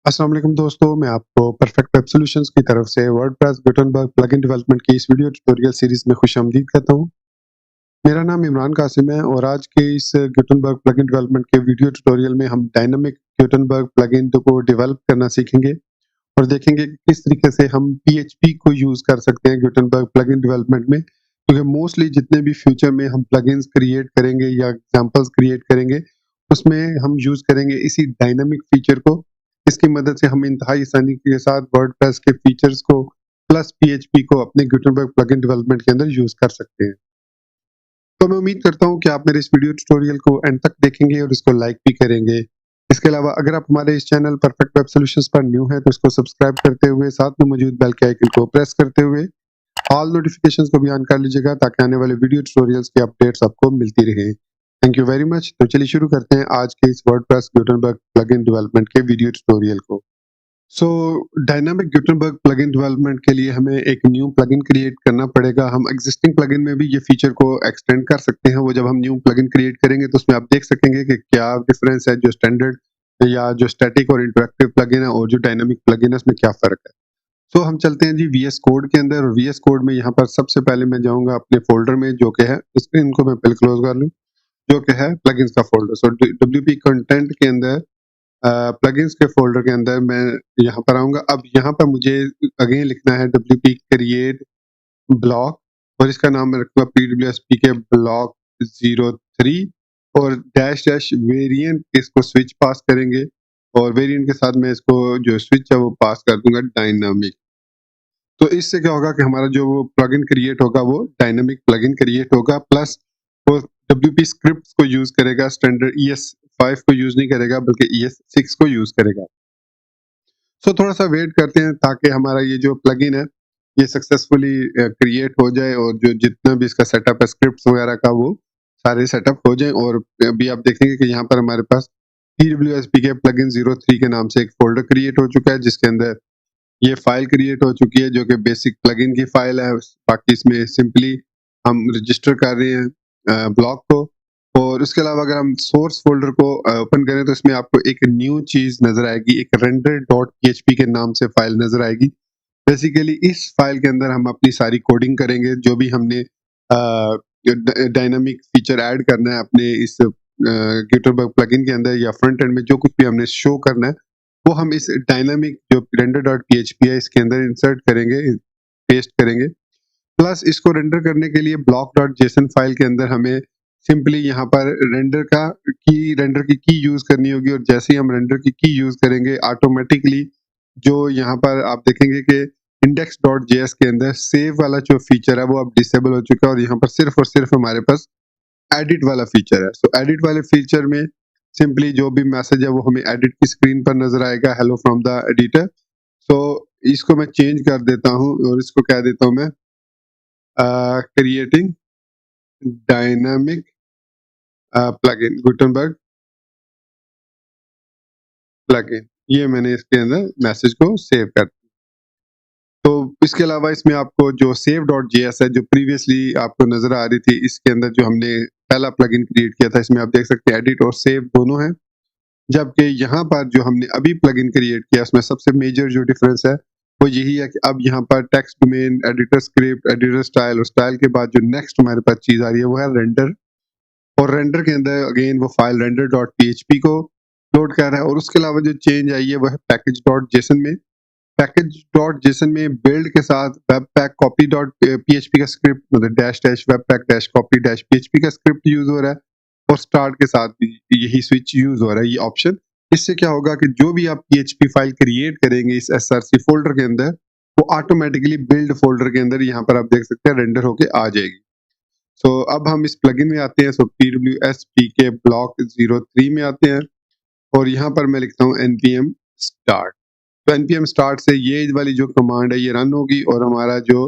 अस्सलाम वालेकुम दोस्तों, मैं आपको परफेक्ट वेब सॉल्यूशंस की तरफ से वर्डप्रेस गुटेनबर्ग प्लगइन डेवलपमेंट की इस वीडियो ट्यूटोरियल सीरीज में खुशामदीद कहता हूं। मेरा नाम इमरान कासिम है और आज के इस गुटेनबर्ग प्लगइन डेवलपमेंट के वीडियो ट्यूटोरियल में हम डायनामिक गुटेनबर्ग प्लगइन को डेवलप करना सीखेंगे और देखेंगे कि किस तरीके से हम पीएचपी को यूज़ कर सकते हैं गुटेनबर्ग प्लगइन डेवलपमेंट में। क्योंकि मोस्टली जितने भी फ्यूचर में हम प्लगइन्स क्रिएट करेंगे या एग्जांपल्स क्रिएट करेंगे, उसमें हम यूज़ करेंगे इसी डायनामिक फीचर को। इसकी मदद से हम इंतहाई आसानी के साथ वर्डप्रेस के फीचर्स को प्लस पीएचपी को अपने गुटेनबर्ग प्लगइन डेवलपमेंट के अंदर यूज़ कर सकते हैं। तो मैं उम्मीद करता हूँ कि आप मेरे इस वीडियो ट्यूटोरियल को एंड तक देखेंगे और इसको लाइक भी करेंगे। इसके अलावा अगर आप हमारे इस चैनल परफेक्ट वेब सॉल्यूशंस पर न्यू हैं तो इसको सब्सक्राइब करते हुए साथ में मौजूद बेल के आइकन को प्रेस करते हुए ऑल नोटिफिकेशंस को भी ऑन कर लीजिएगा ताकि आने वाले वीडियो ट्यूटोरियल्स की अपडेट्स आपको मिलती रहे। Thank you very much. तो चलिए शुरू करते हैं आज के इस वर्डप्रेस गुटेनबर्ग प्लगइन डेवलपमेंट के वीडियो ट्यूटोरियल को। सो डायनामिक गुटेनबर्ग प्लगइन डेवलपमेंट के लिए हमें एक न्यू प्लगइन क्रिएट करना पड़ेगा। हम एग्जिस्टिंग प्लगइन में भी ये फीचर को एक्सटेंड कर सकते हैं। वो जब हम न्यू प्लगइन क्रिएट करेंगे तो उसमें आप देख सकेंगे कि क्या डिफरेंस है, जो स्टैंडर्ड या जो स्टैटिक और इंटरैक्टिव प्लगइन है और जो डायनामिक प्लगइन है उसमें क्या फ़र्क है। सो हम चलते हैं जी वीएस कोड के अंदर और वीएस कोड में यहाँ पर सबसे पहले मैं जाऊँगा अपने फ़ोल्डर में जो कि है, स्क्रीन को मैं पहले क्लोज़ कर लूँ, जो कि है प्लगइन्स का फ़ोल्डर। सो डब्ल्यूपी कंटेंट के अंदर प्लगइन्स के फ़ोल्डर के अंदर मैं यहाँ पर आऊँगा। अब यहाँ पर मुझे अगेन लिखना है डब्ल्यूपी क्रिएट ब्लॉक और इसका नाम मैं रखूँगा पीडब्ल्यूएसपी के ब्लॉक 03 और डैश डैश वेरिएंट, इसको स्विच पास करेंगे और वेरिएंट के साथ मैं इसको जो स्विच है वो पास कर दूँगा डायनामिक। तो इससे क्या होगा कि हमारा जो वो प्लगइन क्रिएट होगा वो डायनामिक प्लगइन क्रिएट होगा, प्लस वो डब्ल्यूपी स्क्रिप्ट्स को यूज़ करेगा, स्टैंडर्ड ES5 को यूज़ नहीं करेगा बल्कि ES6 को यूज़ करेगा। सो थोड़ा-सा वेट करते हैं ताकि हमारा ये जो प्लगइन है, ये सक्सेसफुली क्रिएट हो जाए और जो जितना भी इसका सेटअप है स्क्रिप्ट्स वगैरह का वो सारे सेटअप हो जाएँ और अभी आप देखेंगे कि यहाँ पर हमारे पास PWSP के प्लगइन 03 के नाम से एक फ़ोल्डर क्रिएट हो चुका है जिसके अंदर ये फ़ाइल क्रिएट हो चुकी है जो कि बेसिक प्लगइन की फ़ाइल है। बाकी इसमें सिंपली हम रजिस्टर कर रहे हैं ब्लॉक को। और उसके अलावा अगर हम सोर्स फ़ोल्डर को ओपन करें तो इसमें आपको एक न्यू चीज़ नज़र आएगी, एक रेंडर डॉट पीएचपी के नाम से फ़ाइल नज़र आएगी। बेसिकली इस फ़ाइल के अंदर हम अपनी सारी कोडिंग करेंगे, जो भी हमने डायनामिक फीचर ऐड करना है अपने इस गिटहब प्लगइन के अंदर या फ्रंट एंड में जो कुछ भी हमने शो करना है, वो हम इस डायनामिक जो रेंडर डॉट पीएचपी है इसके अंदर इंसर्ट करेंगे, पेस्ट करेंगे। प्लस इसको रेंडर करने के लिए ब्लॉक डॉट जेसन फाइल के अंदर हमें सिंपली यहाँ पर रेंडर की यूज़ करनी होगी और जैसे ही हम रेंडर की यूज़ करेंगे ऑटोमेटिकली जो यहाँ पर आप देखेंगे कि इंडेक्स डॉट जेएस के अंदर सेव वाला जो फीचर है वो अब डिसेबल हो चुका है और यहाँ पर सिर्फ और सिर्फ हमारे पास एडिट वाला फीचर है। सो एडिट वाले फीचर में सिंपली जो भी मैसेज है वो हमें एडिट की स्क्रीन पर नजर आएगा, हेलो फ्रॉम द एडिटर। सो इसको मैं चेंज कर देता हूँ और इसको कह देता हूँ मैं creating dynamic plugin Gutenberg plugin, ये मैंने इसके अंदर मैसेज को सेव कर दिया। तो इसके अलावा इसमें आपको जो सेव डॉट जेएस है जो प्रीवियसली आपको नजर आ रही थी, इसके अंदर जो हमने पहला प्लगइन क्रिएट किया था इसमें आप देख सकते हैं एडिट और सेव दोनों हैं। जबकि यहाँ पर जो हमने अभी प्लगइन क्रिएट किया उसमें सबसे मेजर जो डिफरेंस है वो यही है कि अब यहाँ पर text domain, editor script, editor style और स्टाइल के बाद जो नेक्स्ट हमारे पास चीज़ आ रही है वो है रेंडर। और रेंडर के अंदर अगेन वो फाइल रेंडर डॉट पीएचपी को लोड कर रहा है और उसके अलावा जो चेंज आई है वो है पैकेज डॉट जेसन में। पैकेज डॉट जेसन में बिल्ड के साथ web pack copy dot PHP का स्क्रिप्ट, मतलब dash dash web pack dash copy dash PHP का स्क्रिप्ट यूज हो रहा है और स्टार्ट के साथ भी यही स्विच यूज हो रहा है, ये ऑप्शन। इससे क्या होगा कि जो भी आप पीएचपी फाइल क्रिएट करेंगे इस एसआरसी फोल्डर के अंदर वो ऑटोमेटिकली बिल्ड फोल्डर के अंदर यहाँ पर आप देख सकते हैं रेंडर होके आ जाएगी। सो अब हम इस प्लगइन में आते हैं। सो पीडब्ल्यूएसपी के ब्लॉक 03 में आते हैं और यहाँ पर मैं लिखता हूँ npm स्टार्ट। तो npm स्टार्ट से ये वाली जो कमांड है ये रन होगी और हमारा जो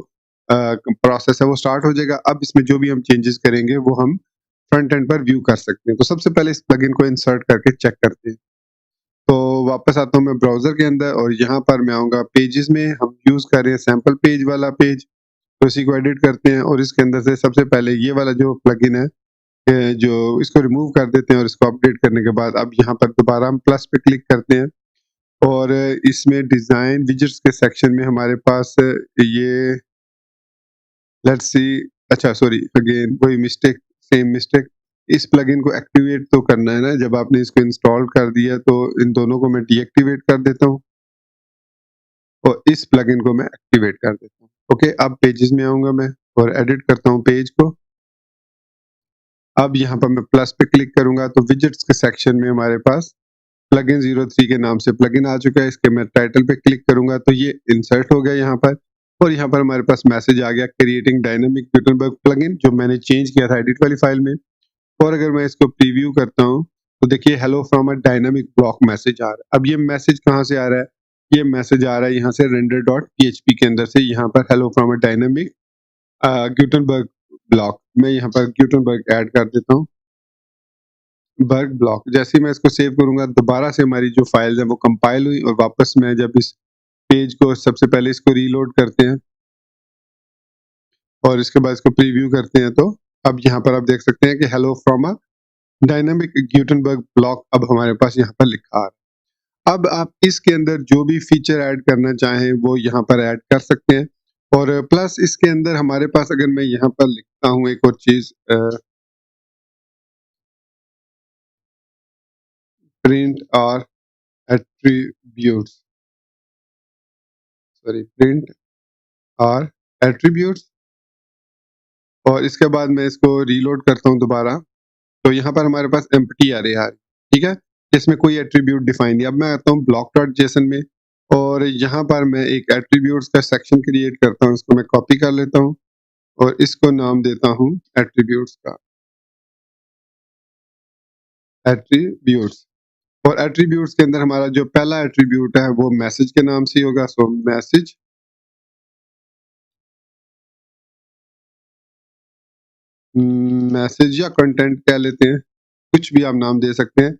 प्रोसेस है वो स्टार्ट हो जाएगा। अब इसमें जो भी हम चेंजेस करेंगे वो हम फ्रंट एंड पर व्यू कर सकते हैं। तो सबसे पहले इस प्लगइन को इंसर्ट करके चेक करते हैं। तो वापस आता हूँ मैं ब्राउजर के अंदर और यहाँ पर मैं आऊँगा पेजेस में, हम यूज़ कर रहे हैं सैम्पल पेज वाला पेज। तो इसी को एडिट करते हैं और इसके अंदर से सबसे पहले ये वाला जो प्लगइन है जो इसको रिमूव कर देते हैं और इसको अपडेट करने के बाद अब यहाँ पर दोबारा हम प्लस पे क्लिक करते हैं और इसमें डिज़ाइन विजेट्स के सेक्शन में हमारे पास ये लेट्स सी अच्छा सॉरी अगेन वही मिस्टेक सेम मिस्टेक इस प्लगइन को एक्टिवेट तो करना है ना जब आपने इसको इंस्टॉल कर दिया तो इन दोनों को मैं डीएक्टिवेट कर देता हूँ और इस प्लगइन को मैं एक्टिवेट कर देता हूँ। ओके अब पेजेस में आऊँगा मैं और एडिट करता हूँ पेज को। अब यहाँ पर मैं प्लस पे क्लिक करूँगा तो विजेट्स के सेक्शन में हमारे पास प्लगइन 03 के नाम से प्लगइन आ चुका है। इसके मैं टाइटल पे क्लिक करूँगा तो ये इंसर्ट हो गया यहाँ पर और यहाँ पर हमारे पास मैसेज आ गया क्रिएटिंग डायनामिक गुटेनबर्ग प्लगइन जो मैंने चेंज किया था एडिट वाली फाइल में। और अगर मैं इसको प्रीव्यू करता हूँ तो देखिए hello from a dynamic block message आ रहा है। अब ये मैसेज कहाँ से आ रहा है? ये मैसेज आ रहा है यहाँ से रेंडर डॉट पीएचपी के अंदर से यहाँ पर hello from a dynamic Gutenberg block मैं यहाँ पर गुटेनबर्ग ऐड कर देता हूँ। बर्ग ब्लॉक जैसे ही मैं इसको सेव करूँगा दोबारा से हमारी जो फाइल है वो कंपाइल हुई और वापस मैं जब इस पेज को सबसे पहले इसको रीलोड करते हैं और इसके बाद इसको प्रीव्यू करते हैं तो अब यहाँ पर आप देख सकते हैं कि hello from a dynamic Gutenberg block अब हमारे पास यहाँ पर लिखा आ रहा है। अब आप इसके अंदर जो भी फीचर ऐड करना चाहें वो यहाँ पर ऐड कर सकते हैं और प्लस इसके अंदर हमारे पास अगर मैं यहाँ पर लिखता हूँ एक और चीज प्रिंट और एट्रीब्यूट्स सॉरी प्रिंट और एट्रीब्यूट्स और इसके बाद मैं इसको रीलोड करता हूँ दोबारा तो यहाँ पर हमारे पास एम्प्टी आ रही है ठीक है इसमें कोई एट्रीब्यूट डिफाइन नहीं। अब मैं आता हूँ ब्लॉक डॉट जेसन में और यहाँ पर मैं एक एट्रीब्यूट्स का सेक्शन क्रिएट करता हूँ इसको मैं कॉपी कर लेता हूँ और इसको नाम देता हूँ एट्रीब्यूट्स का एट्रीब्यूट्स और एट्रीब्यूट्स के अंदर हमारा जो पहला एट्रीब्यूट है वो मैसेज के नाम से ही होगा सो मैसेज मैसेज या कंटेंट कह लेते हैं कुछ भी आप नाम दे सकते हैं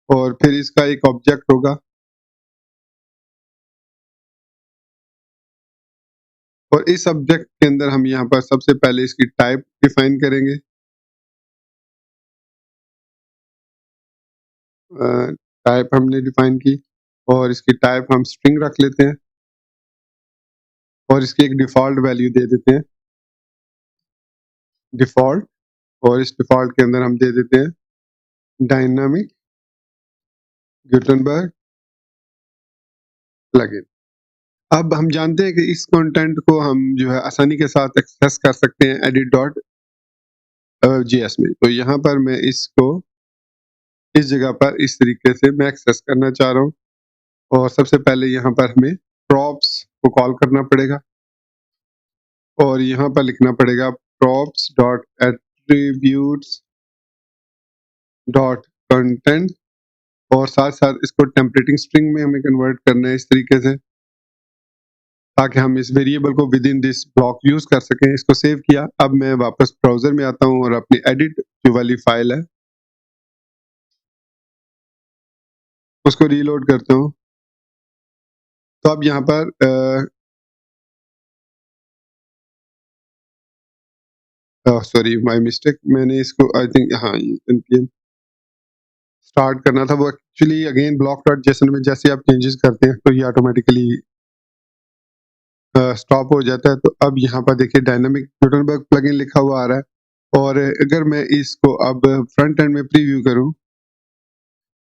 और फिर इसका एक ऑब्जेक्ट होगा और इस सब्जेक्ट के अंदर हम यहाँ पर सबसे पहले इसकी टाइप डिफाइन करेंगे। टाइप हमने डिफाइन की और इसकी टाइप हम स्ट्रिंग रख लेते हैं और इसकी एक डिफ़ॉल्ट वैल्यू दे देते हैं डिफ़ॉल्ट और इस डिफ़ॉल्ट के अंदर हम दे देते हैं डायनामिक गुटेनबर्ग प्लगइन। अब हम जानते हैं कि इस कंटेंट को हम जो है आसानी के साथ एक्सेस कर सकते हैं एडिट डॉट जेएस में। तो यहाँ पर मैं इसको इस जगह पर इस तरीके से मैं एक्सेस करना चाह रहा हूँ और सबसे पहले यहाँ पर हमें प्रॉप्स को कॉल करना पड़ेगा और यहाँ पर लिखना पड़ेगा props dot attributes dot content और साथ साथ इसको टेम्पलेटिंग स्ट्रिंग में हमें कन्वर्ट करना है इस तरीके से ताकि हम इस वेरिएबल को with in this block use कर सकें। इसको सेव किया। अब मैं वापस ब्राउजर में आता हूँ और अपनी एडिट जो वाली फाइल है उसको रीलोड करता हूँ। तो अब यहाँ पर सॉरी माय मिस्टेक मैंने इसको आई थिंक हाँ npm स्टार्ट करना था वो actually again block dot JSON में जैसे आप चेंजेस करते हैं तो ये ऑटोमेटिकली स्टॉप हो जाता है। तो अब यहाँ पर देखिए डायनामिक गुटेनबर्ग प्लगइन लिखा हुआ आ रहा है और अगर मैं इसको अब फ्रंट एंड में प्रीव्यू करूँ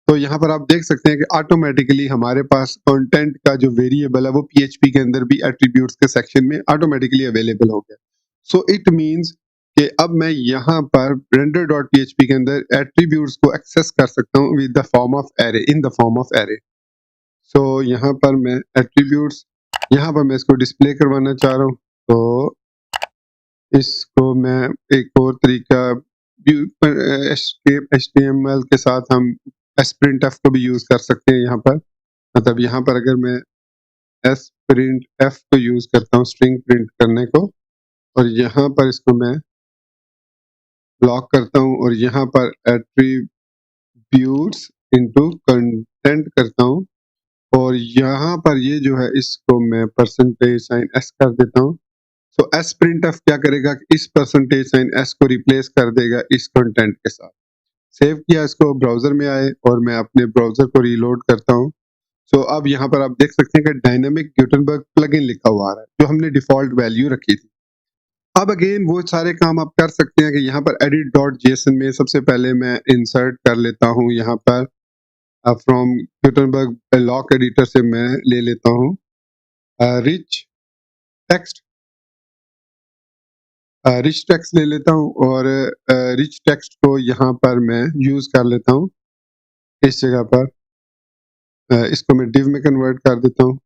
तो यहाँ पर आप देख सकते हैं कि ऑटोमेटिकली हमारे पास कंटेंट का जो वेरिएबल है वो पीएचपी के अंदर भी एट्रीब्यूट्स के सेक्शन में ऑटोमेटिकली अवेलेबल हो गया। सो इट मींस कि अब मैं यहाँ पर रेंडर डॉट पीएचपी के अंदर एट्रीब्यूट्स को एक्सेस कर सकता हूँ with the form of array in the form of array. So यहाँ पर मैं एट्रीब्यूट्स यहाँ पर मैं इसको डिस्प्ले करवाना चाह रहा हूँ तो इसको मैं एक और तरीका एस्केप एचटीएमएल के साथ हम sprintf को भी यूज कर सकते हैं यहाँ पर मतलब यहाँ पर अगर मैं sprintf को यूज करता हूँ स्ट्रिंग प्रिंट करने को और यहाँ पर इसको मैं ब्लॉक करता हूँ और यहाँ पर एट्रीब्यूट्स इनटू कंटेंट करता हूँ और यहाँ पर ये जो है इसको मैं परसेंटेज साइन एस कर देता हूँ। तो एस प्रिंट एफ क्या करेगा कि इस परसेंटेज साइन एस को रिप्लेस कर देगा इस कंटेंट के साथ। सेव किया इसको ब्राउजर में आए और मैं अपने ब्राउजर को रीलोड करता हूँ सो अब यहाँ पर आप देख सकते हैं कि डायनामिक गुटेनबर्ग प्लगइन लिखा हुआ आ रहा है, जो हमने डिफ़ॉल्ट वैल्यू रखी थी। अब अगेन वो सारे काम आप कर सकते हैं कि यहाँ पर edit.json में सबसे पहले मैं इंसर्ट कर लेता हूँ यहाँ पर फ्रॉम गुटेनबर्ग लॉक एडिटर से मैं ले लेता हूँ रिच टेक्स्ट रिच टेक्स्ट ले लेता हूँ और रिच टेक्स्ट को यहाँ पर मैं यूज़ कर लेता हूँ इस जगह पर इसको मैं div में कन्वर्ट कर देता हूँ।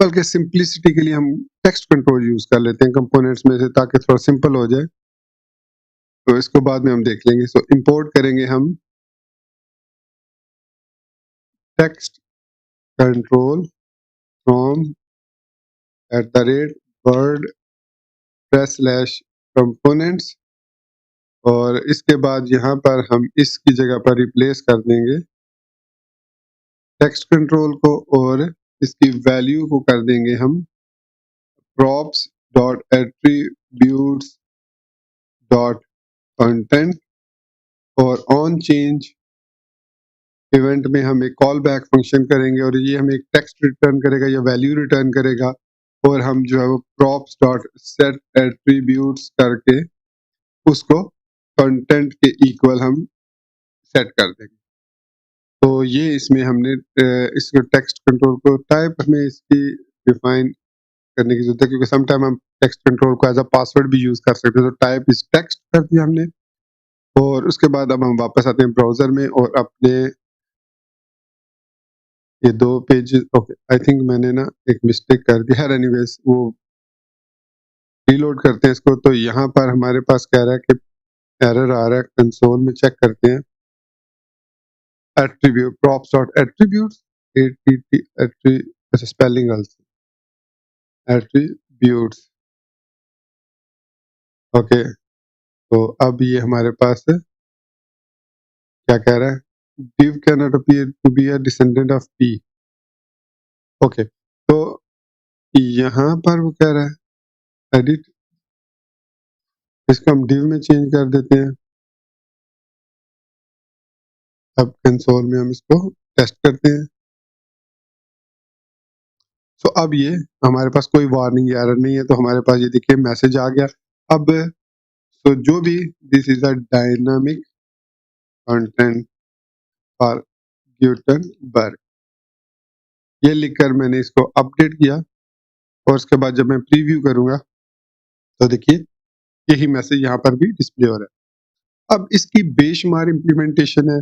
बल्कि सिंपलिसिटी के लिए हम टेक्स्ट कंट्रोल यूज़ कर लेते हैं कंपोनेंट्स में से ताकि थोड़ा सिंपल हो जाए। तो इसको बाद में हम देख लेंगे। सो इंपोर्ट करेंगे हम टेक्स्ट कंट्रोल फ्रॉम @wordpress/components और इसके बाद यहाँ पर हम इसकी जगह पर रिप्लेस कर देंगे टेक्स्ट कंट्रोल को और इसकी वैल्यू को कर देंगे हम props.attributes.content और ऑन चेंज इवेंट में हम एक कॉल बैक फंक्शन करेंगे और ये हमें एक टेक्स्ट रिटर्न करेगा या वैल्यू रिटर्न करेगा और हम जो है वो props डॉट सेट एट्रीब्यूट्स करके उसको कंटेंट के इक्वल हम सेट कर देंगे। तो ये इसमें हमने इसको टेक्स्ट कंट्रोल को टाइप हमें इसकी डिफाइन करने की जरूरत है क्योंकि सम टाइम हम टेक्स्ट कंट्रोल को एज अ पासवर्ड भी यूज कर सकते हैं। तो टाइप इस टेक्स्ट कर दिया हमने और उसके बाद अब हम वापस आते हैं ब्राउजर में और अपने ये 2 पेज ओके आई थिंक मैंने ना एक मिस्टेक कर दी है एनीवेज वो रीलोड करते हैं इसको तो यहाँ पर हमारे पास कह रहा है कि एरर आ रहा है कंसोल में चेक करते हैं एट्रीब्यूट props डॉट एट्रीब्यूट्स अच्छा स्पेलिंग आल्सो एट्रीब्यूट्स ओके तो अब ये हमारे पास क्या कह रहा है div cannot appear to be a descendant of p okay तो यहाँ पर वो कह रहा है एडिट इसको हम div में चेंज कर देते हैं। अब कंसोल में हम इसको टेस्ट करते हैं। सो अब ये हमारे पास कोई वार्निंग या एरर नहीं है तो हमारे पास ये देखिए मैसेज आ गया। अब तो जो भी this is a dynamic content for Gutenberg ये लिखकर मैंने इसको अपडेट किया और उसके बाद जब मैं प्रीव्यू करूंगा तो देखिए यही मैसेज यहाँ पर भी डिस्प्ले हो रहा है। अब इसकी बेशुमार इम्प्लीमेंटेशन है।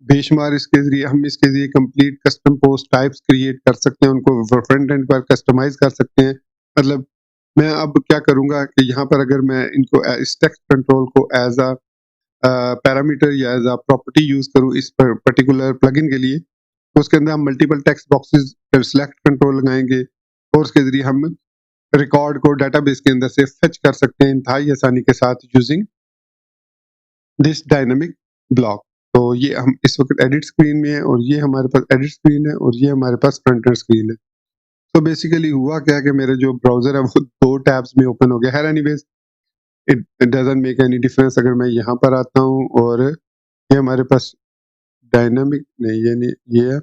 बेशुमार इसके ज़रिए हम इसके ज़रिए complete custom post types create कर सकते हैं, उनको फ्रंट एंड पर कस्टमाइज़ कर सकते हैं। मतलब मैं अब क्या करूँगा कि यहाँ पर अगर मैं इनको इस टेक्स्ट कंट्रोल को एज़ अ पैरामीटर या एज़ अ प्रॉपर्टी यूज़ करूँ इस पर्टिकुलर प्लगइन के लिए, तो उसके अंदर हम multiple text boxes select control लगाएँगे और उसके ज़रिए हम रिकॉर्ड को डेटाबेस के अंदर से फेच कर सकते हैं इंतहाई आसानी के साथ यूजिंग दिस डायनामिक ब्लॉक। तो ये हम इस वक्त एडिट स्क्रीन में है और ये हमारे पास एडिट स्क्रीन है और ये हमारे पास फ्रंट एंड स्क्रीन है। तो बेसिकली हुआ क्या कि मेरे जो ब्राउजर है वो 2 टैब्स में ओपन हो गया। खैर anyways it it doesn't make any difference अगर मैं यहाँ पर आता हूँ और ये हमारे पास डायनामिक नहीं ये नहीं ये है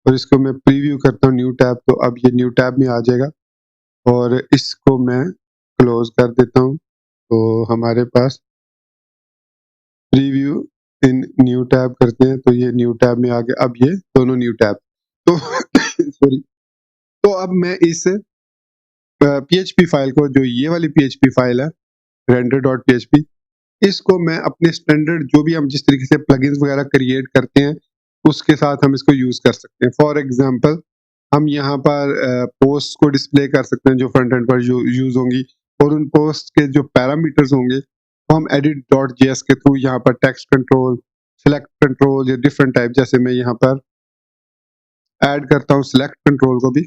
और इसको मैं प्रीव्यू करता हूँ न्यू टैब तो अब ये न्यू टैब में आ जाएगा और इसको मैं क्लोज कर देता हूँ। तो हमारे पास प्रीव्यू इन न्यू टैब करते हैं तो ये न्यू टैब में आ गया। अब ये दोनों न्यू टैब तो सॉरी तो अब मैं इस पीएचपी फाइल को जो ये वाली पीएचपी फाइल है render.php इसको मैं अपने स्टैंडर्ड जो भी हम जिस तरीके से प्लगइन्स वगैरह क्रिएट करते हैं उसके साथ हम इसको यूज कर सकते हैं। फॉर एग्जांपल हम यहाँ पर पोस्ट को डिस्प्ले कर सकते हैं जो फ्रंट एंड पर यूज होंगी और उन पोस्ट के जो पैरामीटर्स होंगे वो हम edit.js के थ्रू यहाँ पर टेक्स्ट कंट्रोल सिलेक्ट कंट्रोल या डिफरेंट टाइप जैसे मैं यहाँ पर ऐड करता हूँ सिलेक्ट कंट्रोल को भी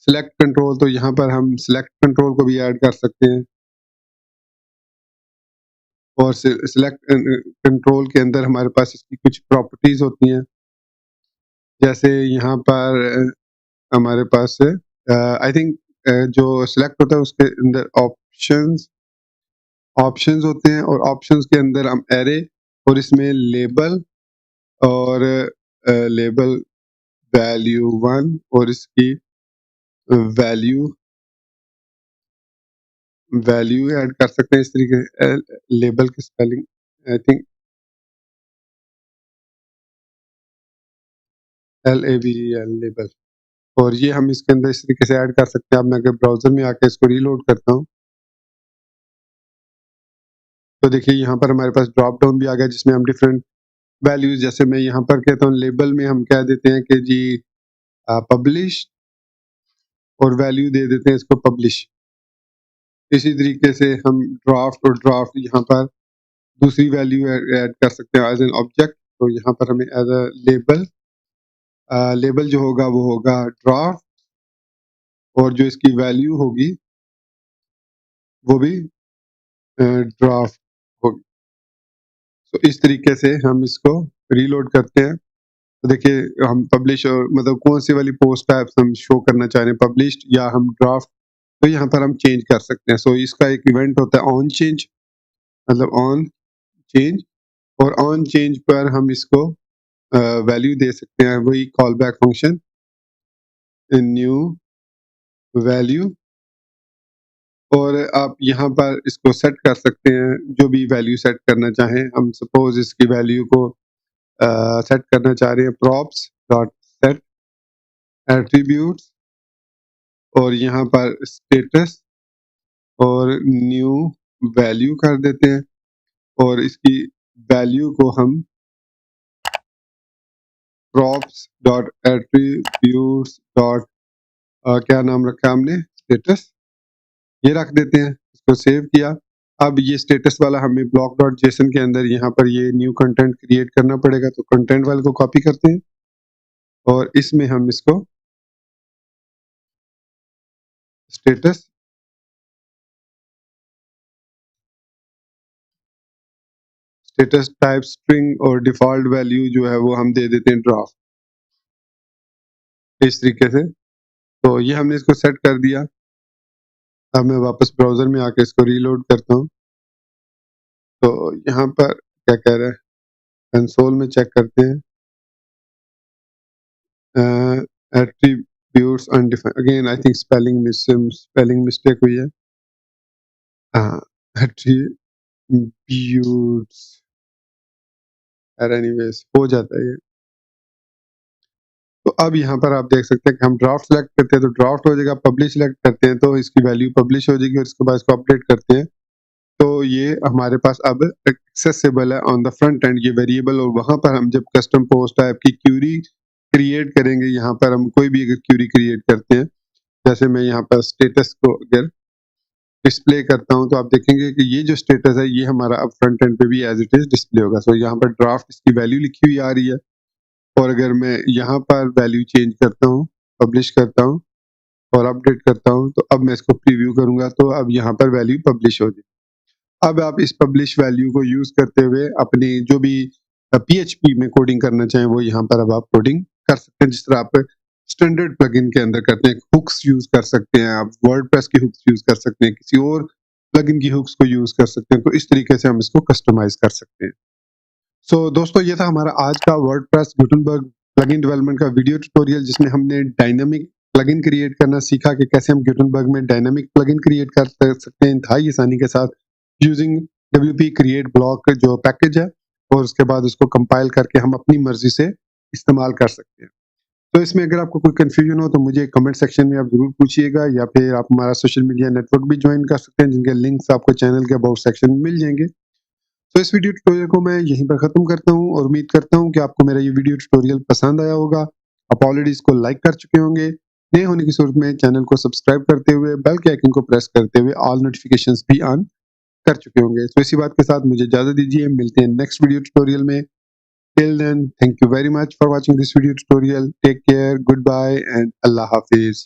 सिलेक्ट कंट्रोल तो यहाँ पर हम सिलेक्ट कंट्रोल को भी ऐड कर सकते हैं और सिलेक्ट कंट्रोल के अंदर हमारे पास इसकी कुछ प्रॉपर्टीज होती हैं जैसे यहाँ पर हमारे पास आई थिंक जो सिलेक्ट होता है उसके अंदर ऑप्शंस ऑप्शंस होते हैं और ऑप्शंस के अंदर हम एरे और इसमें लेबल और लेबल वैल्यू 1 और इसकी वैल्यू वैल्यू ऐड कर सकते हैं इस तरीके से। लेबल की spelling I think LABEL label, और ये हम इसके अंदर इस तरीके से ऐड कर सकते हैं। अब मैं अगर ब्राउज़र में आके इसको रीलोड करता हूँ, तो देखिए यहाँ पर हमारे पास ड्रॉप डाउन भी आ गया जिसमें हम डिफरेंट वैल्यूज़, जैसे मैं यहाँ पर कहता हूँ लेबल में हम कह देते हैं कि जी पब्लिश, और वैल्यू दे देते हैं इसको पब्लिश। इसी तरीके से हम ड्राफ्ट यहाँ पर दूसरी वैल्यू ऐड कर सकते हैं एज़ एन ऑब्जेक्ट। तो यहाँ पर हमें एज़ अ लेबल जो होगा वो होगा ड्राफ्ट, और जो इसकी वैल्यू होगी वो भी ड्राफ्ट होगी। तो इस तरीके से हम इसको रीलोड करते हैं। तो देखिए हम पब्लिश और मतलब कौन सी वाली पोस्ट टाइप्स हम शो करना चाह रहे हैं, पब्लिश्ड या हम ड्राफ्ट, तो यहाँ पर हम चेंज कर सकते हैं। सो इसका एक इवेंट होता है ऑन चेंज, मतलब ऑन चेंज, और ऑन चेंज पर हम इसको वैल्यू दे सकते हैं, वही call back function new value, और आप यहाँ पर इसको सेट कर सकते हैं जो भी वैल्यू सेट करना चाहें। हम सपोज इसकी वैल्यू को सेट करना चाह रहे हैं प्रॉप्स डॉट सेट एट्रीब्यूट्स, और यहाँ पर स्टेटस और न्यू वैल्यू कर देते हैं, और इसकी वैल्यू को हम प्रॉप्स डॉट एट्रीब्यूट्स डॉट क्या नाम रखा हमने, स्टेटस, ये रख देते हैं। इसको सेव किया। अब ये स्टेटस वाला हमें ब्लॉक डॉट जेसन के अंदर यहाँ पर ये न्यू कंटेंट क्रिएट करना पड़ेगा, तो कंटेंट वाले को कॉपी करते हैं और इसमें हम इसको स्टेटस स्टेटस टाइप स्ट्रिंग और डिफॉल्ट वैल्यू जो है वो हम दे देते हैं ड्राफ्ट, इस तरीके से। तो ये हमने इसको सेट कर दिया। अब मैं वापस ब्राउज़र में आके इसको रीलोड करता हूँ। तो यहाँ पर क्या कह रहा है, कंसोल में चेक करते हैं। Attributes undefined, again I think spelling mistake हुई है। हाँ, एट्रीब्यूट्स, एनीवेज हो जाता है ये। तो अब यहाँ पर आप देख सकते हैं कि हम ड्राफ्ट सेलेक्ट करते हैं तो ड्राफ्ट हो जाएगा, पब्लिश सेलेक्ट करते हैं तो इसकी वैल्यू पब्लिश हो जाएगी, और इसके बाद इसको अपडेट करते हैं तो ये हमारे पास अब एक्सेसिबल है ऑन द फ्रंट एंड, ये वेरिएबल। और वहां पर हम जब कस्टम पोस्ट टाइप की क्यूरी क्रिएट करेंगे, यहाँ पर हम कोई भी अगर क्यूरी क्रिएट करते हैं, जैसे मैं यहाँ पर स्टेटस को अगर डिस्प्ले करता हूँ तो आप देखेंगे कि ये जो स्टेटस है ये हमारा अब फ्रंट एंड पे भी एज इट इज डिस्प्ले होगा। सो यहाँ पर ड्राफ्ट इसकी वैल्यू लिखी हुई आ रही है, और अगर मैं यहाँ पर वैल्यू चेंज करता हूँ, पब्लिश करता हूँ और अपडेट करता हूँ, तो अब मैं इसको प्रीव्यू करूंगा तो अब यहाँ पर वैल्यू पब्लिश हो जाएगी। अब आप इस पब्लिश वैल्यू को यूज करते हुए अपनी जो भी PHP में कोडिंग करना चाहें वो यहाँ पर अब आप कोडिंग कर सकते हैं, जिस तरह आप स्टैंडर्ड प्लगइन के अंदर करते हैं। हुक्स यूज कर सकते हैं, आप वर्डप्रेस की हुक्स यूज कर सकते हैं, किसी और प्लगइन की हुक्स को यूज कर सकते हैं। तो इस तरीके से हम इसको कस्टमाइज कर सकते हैं। सो दोस्तों, ये था हमारा आज का वर्डप्रेस गुटेनबर्ग प्लगइन डेवलपमेंट का वीडियो ट्यूटोरियल, जिसमें हमने डायनामिक प्लगइन क्रिएट करना सीखा कि कैसे हम गुटेनबर्ग में डायनामिक प्लगइन क्रिएट कर सकते हैं इंतहाई आसानी के साथ यूजिंग WP क्रिएट ब्लॉक जो पैकेज है, और उसके बाद उसको कंपाइल करके हम अपनी मर्जी से इस्तेमाल कर सकते हैं। तो इसमें अगर आपको कोई कंफ्यूजन हो तो मुझे कमेंट सेक्शन में आप जरूर पूछिएगा, या फिर आप हमारा सोशल मीडिया नेटवर्क भी ज्वाइन कर सकते हैं जिनके लिंक्स आपको चैनल के अबाउट सेक्शन में मिल जाएंगे। तो इस वीडियो ट्यूटोरियल को मैं यहीं पर ख़त्म करता हूँ, और उम्मीद करता हूँ कि आपको मेरा ये वीडियो ट्यूटोरियल पसंद आया होगा। आप ऑलरेडी इसको लाइक कर चुके होंगे। नए होने की सूरत में चैनल को सब्सक्राइब करते हुए बेल के आइकन को प्रेस करते हुए ऑल नोटिफिकेशंस भी ऑन कर चुके होंगे। तो इसी बात के साथ मुझे इजाज़त दीजिए, मिलते हैं नेक्स्ट वीडियो ट्यूटोरियल में। Till then, thank you very much for watching this video tutorial. Take care, good bye and अल्लाह हाफिज़।